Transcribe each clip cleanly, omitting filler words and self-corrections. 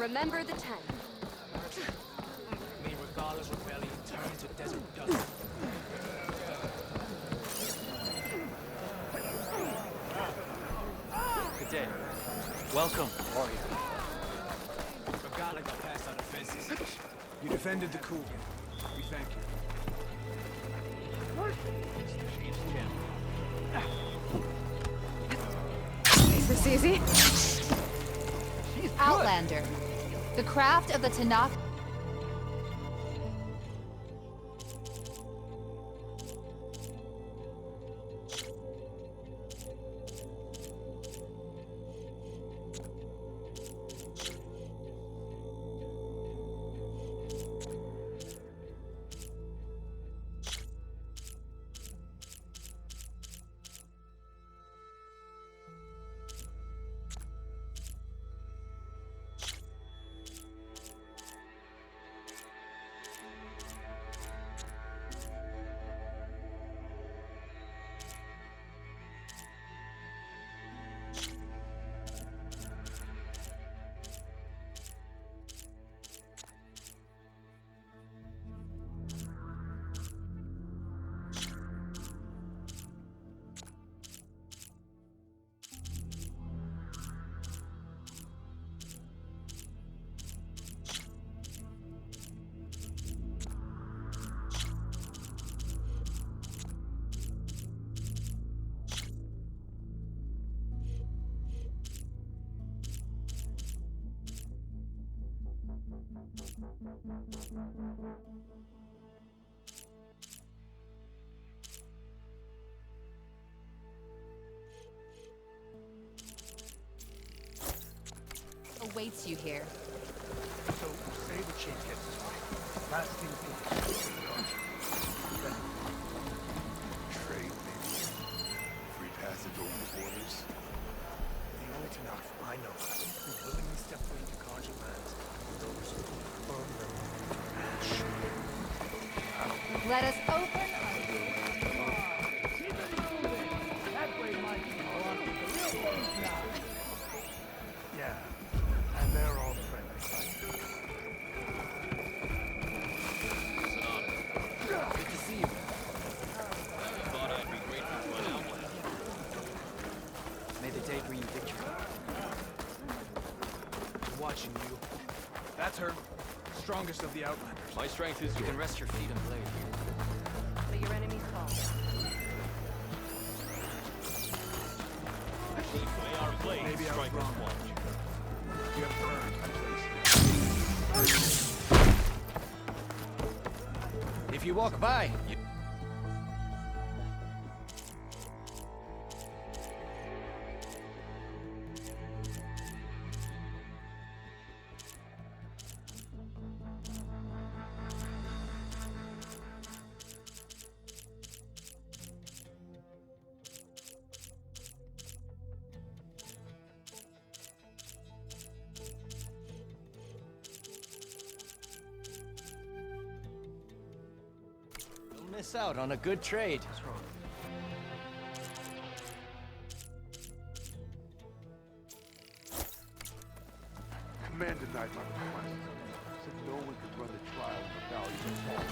Remember the 10. May Regala's rebellion turn to desert dust. Good day. Welcome. How are you? Regala got past our defenses. You defended the Cougar. We thank you. Is this easy? Outlander. The craft of the Tanakh. Awaits you here. So, say the chief gets his way. Last thing first. Trade, maybe? Free passage over the borders? The only Tanakh I know who willingly step foot into Kaji lands are those who burn them and shoot them. Let us open our... Yeah, and they're all friendly, right? Good to see you. Thought I'd be grateful to an outlander. May the day bring you victory. I'm watching you. That's her. Strongest of the Outlanders. My strength is you can rest your feet and blade. But your enemies fall. May our blade Maybe I was strike wrong. as one. You have earned my place. If you walk by, you... miss out on a good trade. What's wrong? Command denied my request. Said no one could run the trial in the Valley of Fall.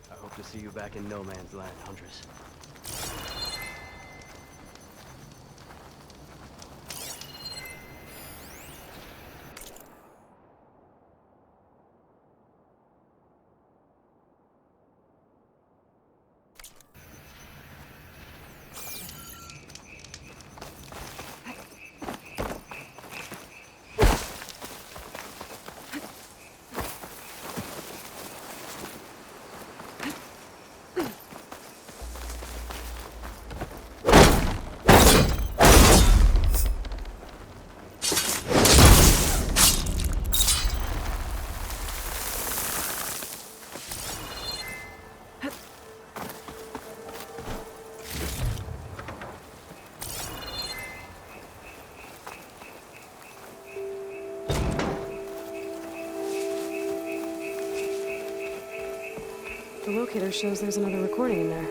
I hope to see you back in no man's land, Huntress. The locator shows there's another recording in there.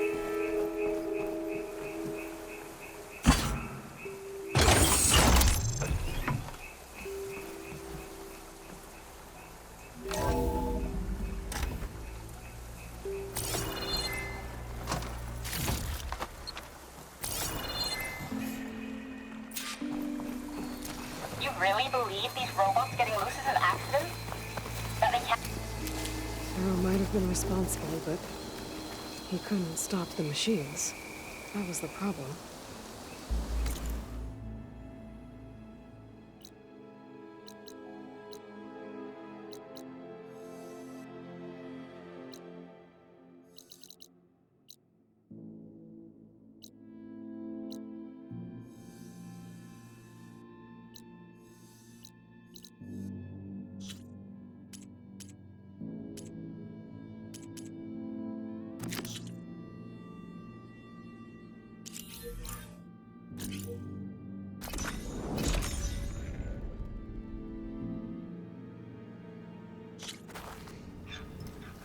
You really believe these robots getting loose is an accident? That they can't... Faro might have been responsible, but he couldn't stop the machines. That was the problem.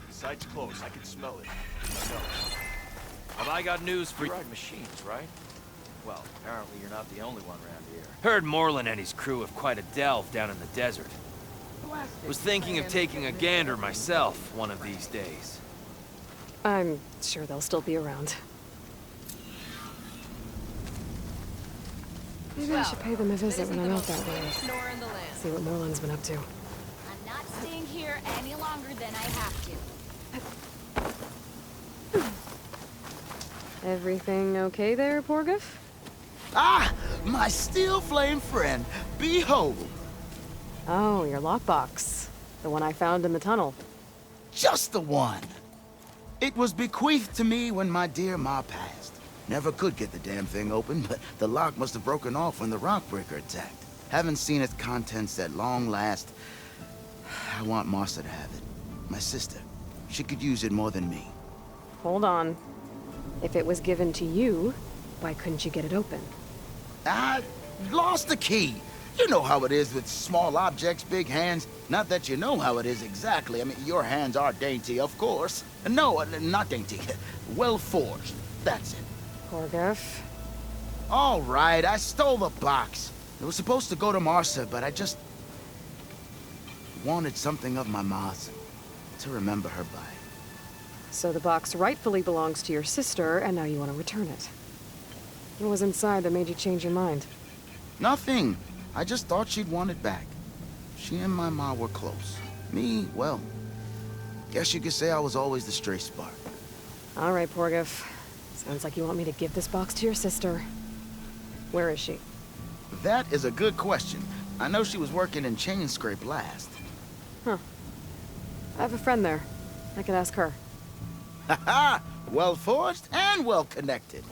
Site's close. I can smell it. Well, I got news for you. Ride machines, right? Well, apparently you're not the only one around here. Heard Moreland and his crew have quite a delve down in the desert. Was thinking of taking a gander myself one of these days. I'm sure they'll still be around. Maybe I should pay them a visit when I'm out that way. Snore in the land. See what Moreland's been up to. I'm not staying here any longer than I have to. Everything okay there, Porgif? Ah, my steel flame friend, behold. Oh, your lockbox. The one I found in the tunnel. Just the one. It was bequeathed to me when my dear ma passed. Never could get the damn thing open, but the lock must have broken off when the rockbreaker attacked. Haven't seen its contents at long last. I want Martha to have it. My sister. She could use it more than me. Hold on. If it was given to you, why couldn't you get it open? I lost the key. You know how it is with small objects, big hands. Not that you know how it is exactly. I mean, your hands are dainty, of course. No, not dainty. Well forged. That's it. Porgif. All right, I stole the box. It was supposed to go to Martha, but I just wanted something of my ma's to remember her by. So the box rightfully belongs to your sister, and now you want to return it. What was inside that made you change your mind? Nothing. I just thought she'd want it back. She and my ma were close. Me, well, guess you could say I was always the stray spark. All right, Porgif. Sounds like you want me to give this box to your sister. Where is she? That is a good question. I know she was working in Chain Scrape last. Huh. I have a friend there. I could ask her. Ha ha! Well forged and well connected.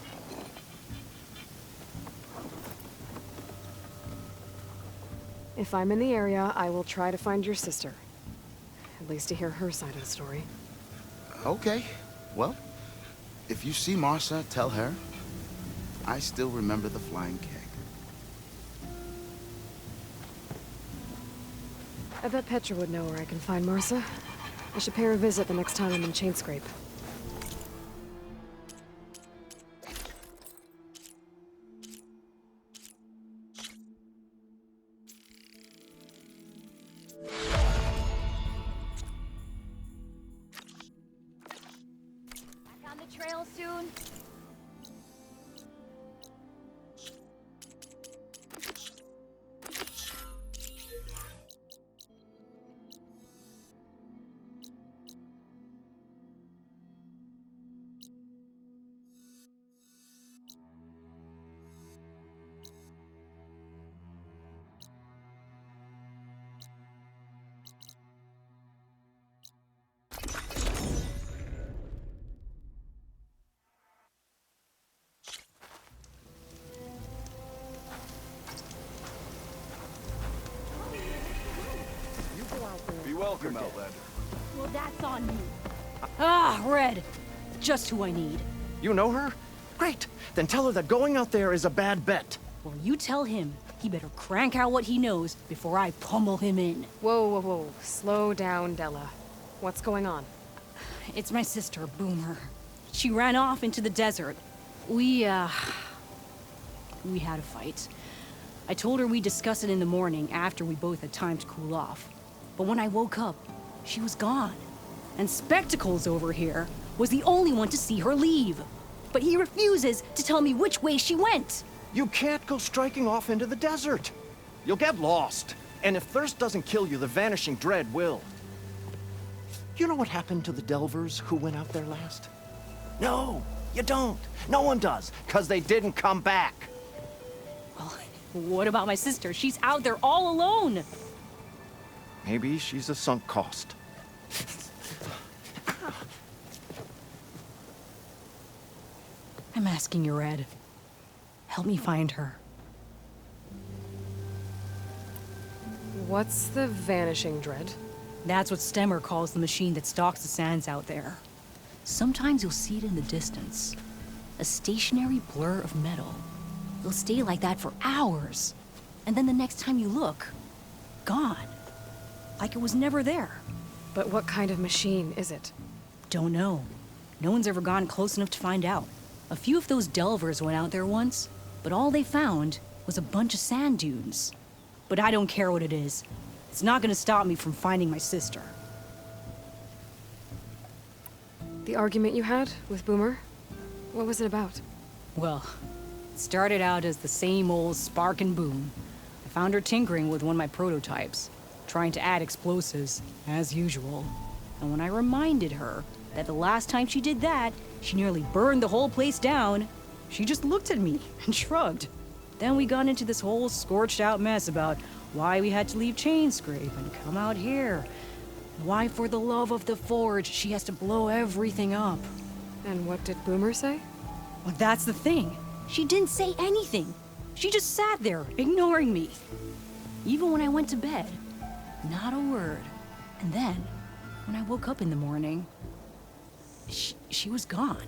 If I'm in the area, I will try to find your sister. At least to hear her side of the story. Okay. Well, if you see Martha, tell her I still remember the flying keg. I bet Petra would know where I can find Martha. I should pay her a visit the next time I'm in Chain Scrape. Back on the trail soon. Be welcome, Outlander. Well, that's on you. Ah, Red. Just who I need. You know her? Great. Then tell her that going out there is a bad bet. Well, you tell him he better crank out what he knows before I pummel him in. Whoa, whoa, whoa. Slow down, Della. What's going on? it's my sister, Boomer. She ran off into the desert. We had a fight. I told her we'd discuss it in the morning after we both had time to cool off. But when I woke up, she was gone. And Spectacles over here was the only one to see her leave. But he refuses to tell me which way she went. You can't go striking off into the desert. You'll get lost. And if thirst doesn't kill you, the vanishing dread will. You know what happened to the Delvers who went out there last? No, you don't. No one does, because they didn't come back. Well, what about my sister? She's out there all alone. Maybe she's a sunk cost. I'm asking you, Red. Help me find her. What's the vanishing dread? That's what Stemmer calls the machine that stalks the sands out there. Sometimes you'll see it in the distance. A stationary blur of metal. It'll stay like that for hours. And then the next time you look, gone. Like it was never there. But what kind of machine is it? Don't know. No one's ever gone close enough to find out. A few of those delvers went out there once, but all they found was a bunch of sand dunes. But I don't care what it is. It's not gonna stop me from finding my sister. The argument you had with Boomer? What was it about? Well, it started out as the same old spark and boom. I found her tinkering with one of my prototypes, trying to add explosives, as usual. And when I reminded her that the last time she did that, she nearly burned the whole place down, she just looked at me and shrugged. Then we got into this whole scorched out mess about why we had to leave Chainscrape and come out here. Why, for the love of the Forge, she has to blow everything up. And what did Boomer say? Well, that's the thing. She didn't say anything. She just sat there, ignoring me. Even when I went to bed, not a word. And then, when I woke up in the morning, she was gone.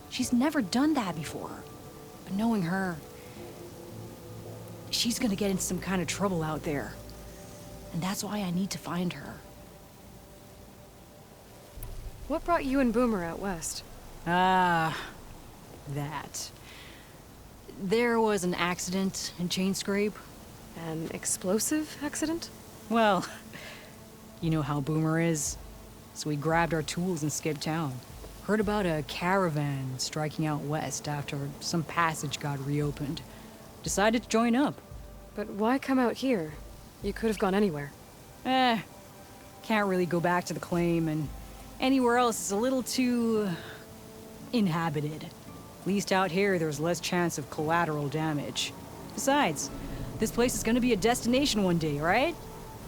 She's never done that before. But knowing her, she's gonna get into some kind of trouble out there. And that's why I need to find her. What brought you and Boomer out west? Ah, that. There was an accident in Chainscrape. An explosive accident? Well, you know how Boomer is. So we grabbed our tools and skipped town. Heard about a caravan striking out west after some passage got reopened. Decided to join up. But why come out here? You could have gone anywhere. Can't really go back to the claim, and anywhere else is a little too inhabited. At least out here, there's less chance of collateral damage. Besides, this place is gonna be a destination one day, right?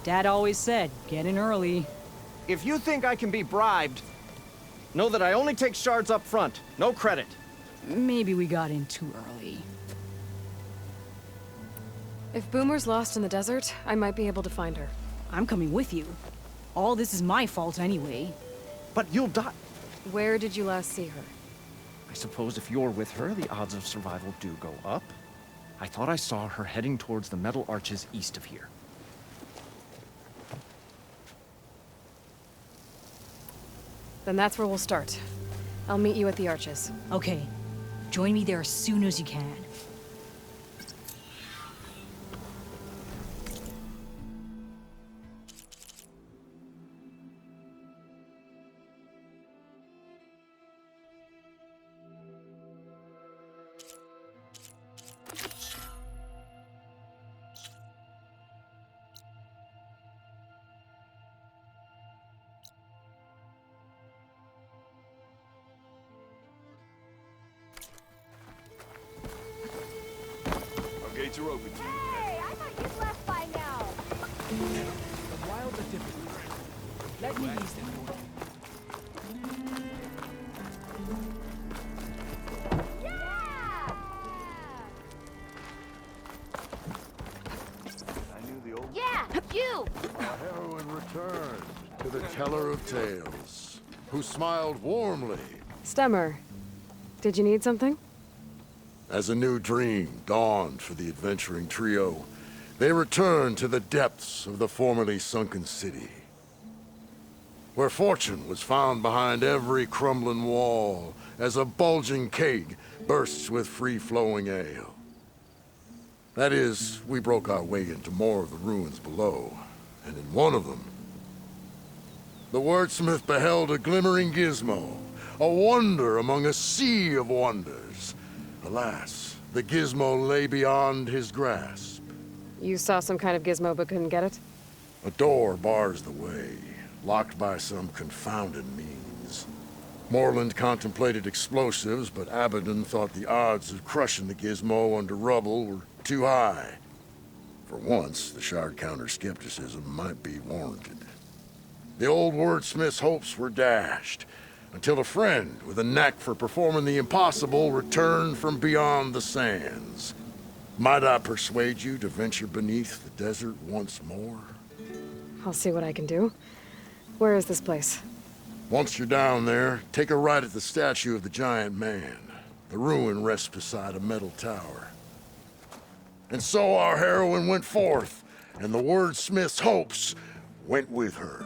Dad always said, get in early. If you think I can be bribed, know that I only take shards up front, no credit. Maybe we got in too early. If Boomer's lost in the desert, I might be able to find her. I'm coming with you. All this is my fault anyway. But you'll die. Where did you last see her? I suppose if you're with her, the odds of survival do go up. I thought I saw her heading towards the metal arches east of here. Then that's where we'll start. I'll meet you at the arches. Okay. Join me there as soon as you can. Gates are open. Hey, I thought you'd left by now. The wilds are different. Let me ease them for you. Yeah! I knew the old Yeah, you! Our heroine returned to the teller of tales, who smiled warmly Stemmer, did you need something? as a new dream dawned for the adventuring trio. They returned to the depths of the formerly sunken city. where fortune was found behind every crumbling wall, as a bulging keg bursts with free-flowing ale. That is, we broke our way into more of the ruins below, and in one of them, the wordsmith beheld a glimmering gizmo, a wonder among a sea of wonders. Alas, the gizmo lay beyond his grasp. You saw some kind of gizmo but couldn't get it? A door bars the way, locked by some confounded means. Moreland contemplated explosives, but Abaddon thought the odds of crushing the gizmo under rubble were too high. For once, the Shard counter's skepticism might be warranted. The old wordsmith's hopes were dashed, until a friend with a knack for performing the impossible returned from beyond the sands. Might I persuade you to venture beneath the desert once more? I'll see what I can do. Where is this place? Once you're down there, take a right at the statue of the giant man. The ruin rests beside a metal tower. And so our heroine went forth, and the wordsmith's hopes went with her.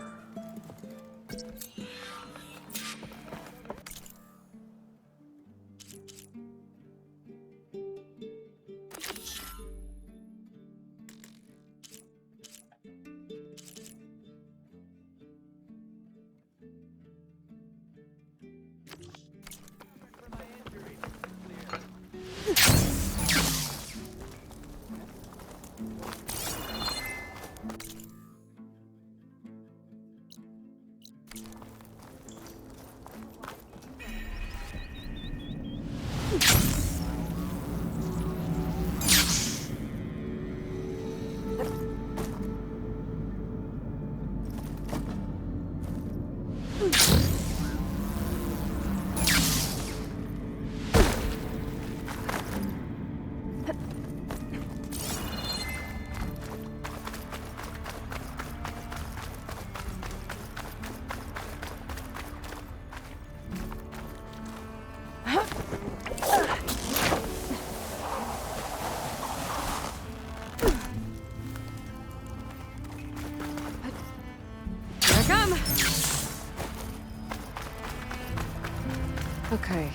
Okay,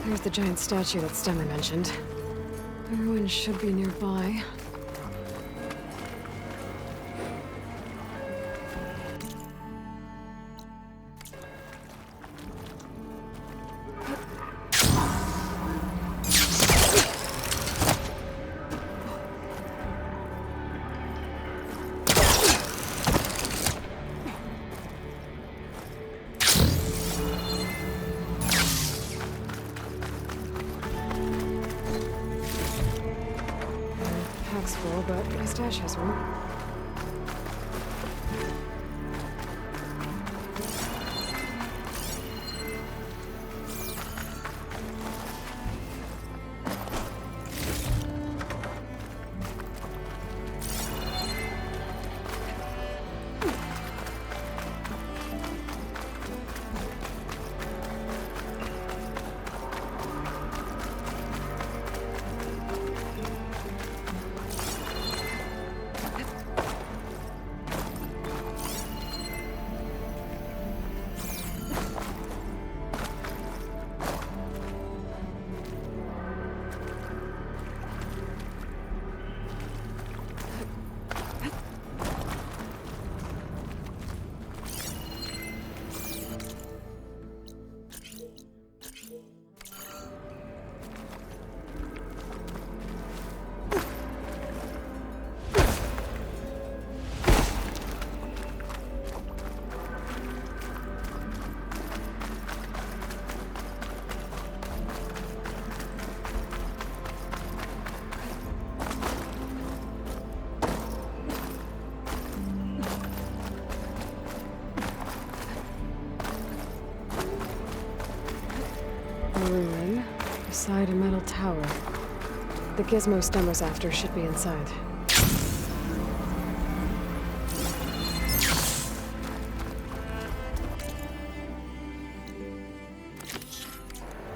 there's the giant statue that Stemmer mentioned. The ruin should be nearby. Full, but my stash has room. Ruin beside a metal tower. The gizmo Stemmer's after should be inside.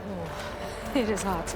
Oh, it is hot.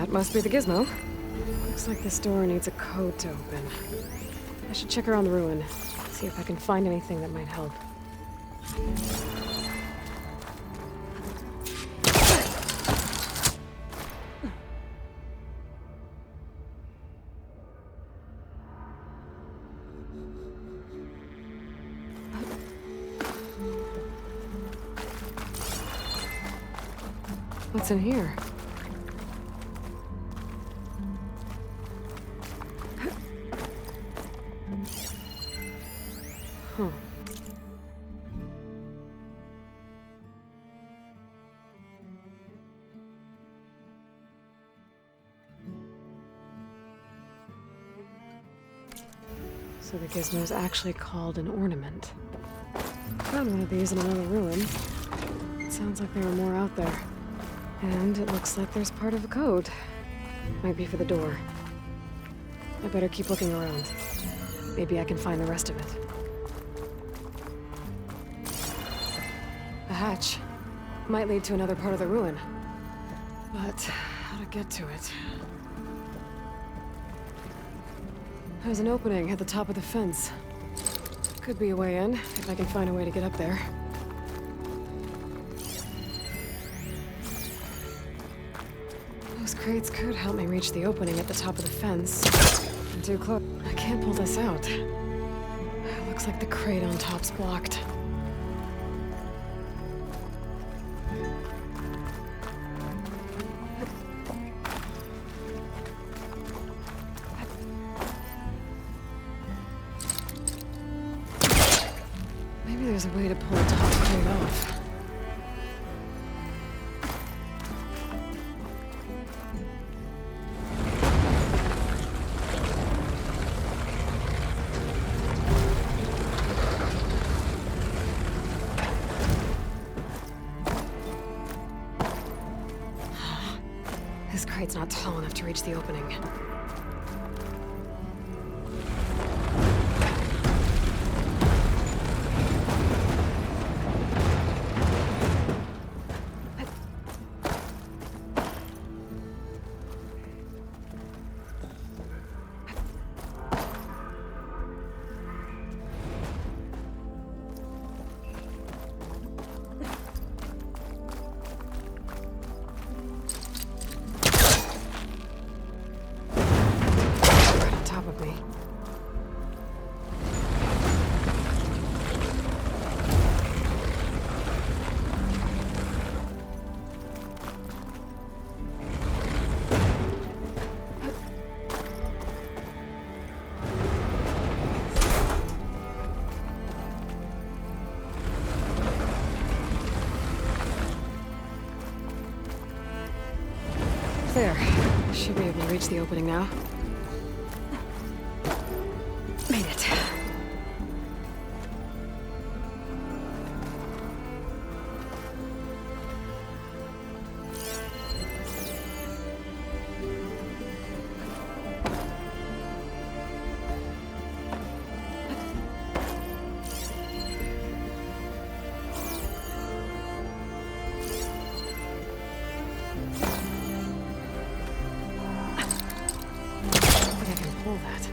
That must be the gizmo. Looks like this door needs a code to open. I should check around the ruin, see if I can find anything that might help. What's in here? Huh. So the gizmo's actually called an ornament. Found one of these in another ruin. It sounds like there are more out there. And it looks like there's part of a code. Might be for the door. I better keep looking around. Maybe I can find the rest of it. A hatch. Might lead to another part of the ruin. But how to get to it? There's an opening at the top of the fence. Could be a way in, if I can find a way to get up there. Those crates could help me reach the opening at the top of the fence. I'm too close. I can't pull this out. It looks like the crate on top's blocked. Maybe there's a way to pull the top crate off. This crate's not tall enough to reach the opening. There. Should be able to reach the opening now. Made it. Pull that.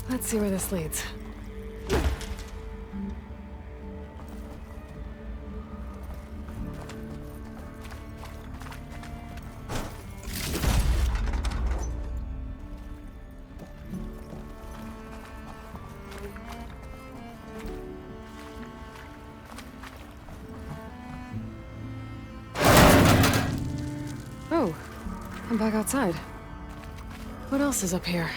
Let's see where this leads. Oh, I'm back outside. What else is up here?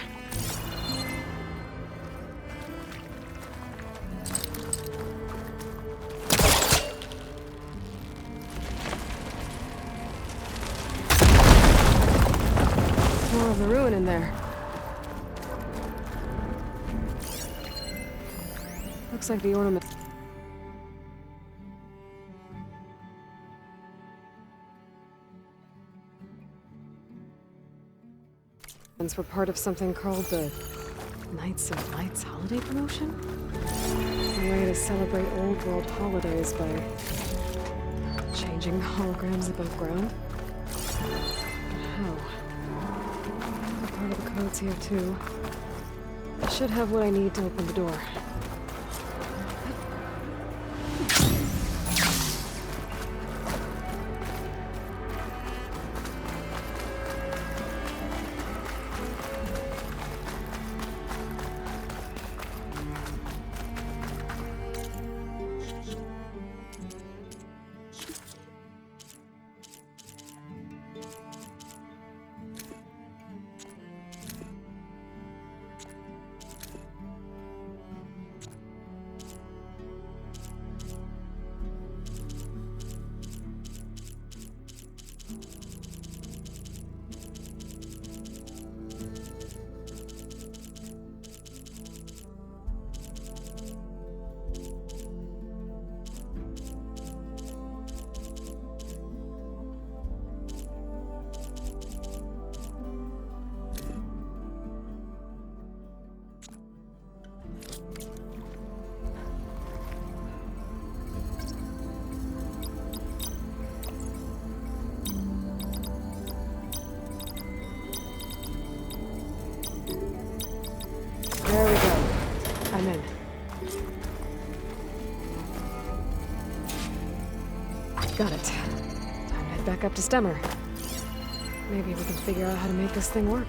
More of the ruin in there. Looks like the ornament. Were part of something called the Knights of Lights holiday promotion? A way to celebrate old world holidays by changing the holograms above ground. How? Part of the code's here too. I should have what I need to open the door. There we go. I'm in. Got it. Time to head back up to Stemmer. Maybe we can figure out how to make this thing work.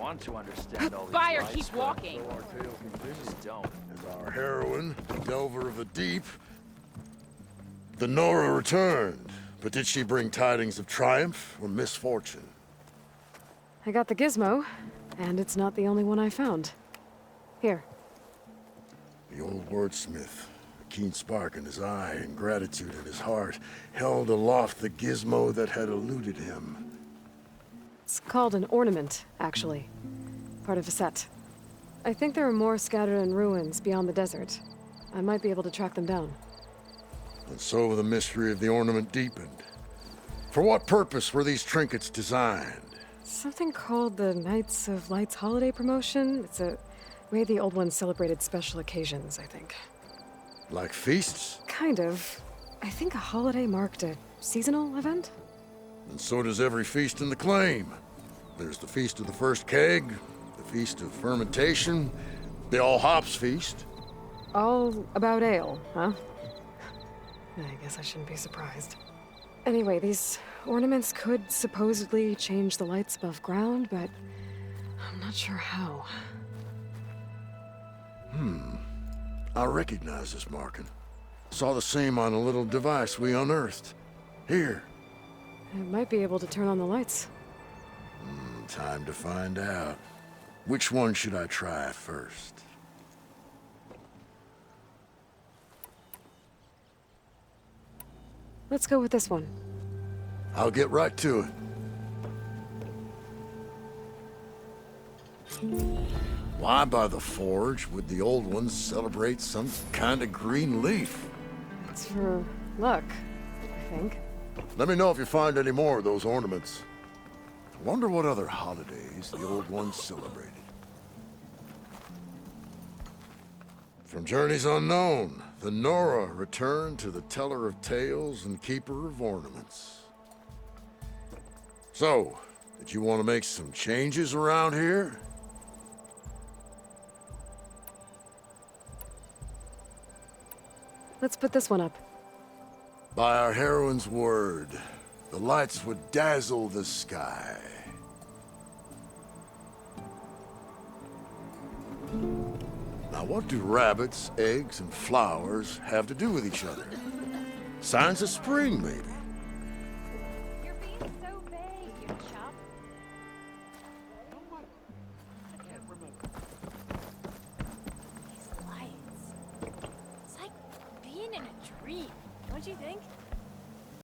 want to understand all these Buyer, lights, keep but walking. So our tale continues. just don't. As our heroine, the delver of the deep, the Nora returned. But did she bring tidings of triumph or misfortune? I got the gizmo, and it's not the only one I found. Here. The old wordsmith, a keen spark in his eye and gratitude in his heart, held aloft the gizmo that had eluded him. It's called an ornament, actually. Part of a set. I think there are more scattered in ruins beyond the desert. I might be able to track them down. And so the mystery of the ornament deepened. For what purpose were these trinkets designed? Something called the Knights of Light's holiday promotion. It's a way the old ones celebrated special occasions, I think. Like feasts? Kind of. I think a holiday marked a seasonal event? And so does every feast in the claim. There's the Feast of the First Keg, the Feast of Fermentation, the All Hops Feast. All about ale, huh? I guess I shouldn't be surprised. Anyway, these ornaments could supposedly change the lights above ground, but I'm not sure how. I recognize this marking. Saw the same on a little device we unearthed. Here. It might be able to turn on the lights. Time to find out. Which one should I try first? Let's go with this one. I'll get right to it. Why by the forge would the old ones celebrate some kind of green leaf? It's for luck, I think. Let me know if you find any more of those ornaments. Wonder what other holidays the old ones celebrated. From journeys unknown, the Nora returned to the teller of tales and keeper of ornaments. So, did you want to make some changes around here? Let's put this one up. By our heroine's word, the lights would dazzle the sky. Now, what do rabbits, eggs, and flowers have to do with each other? Signs of spring, maybe.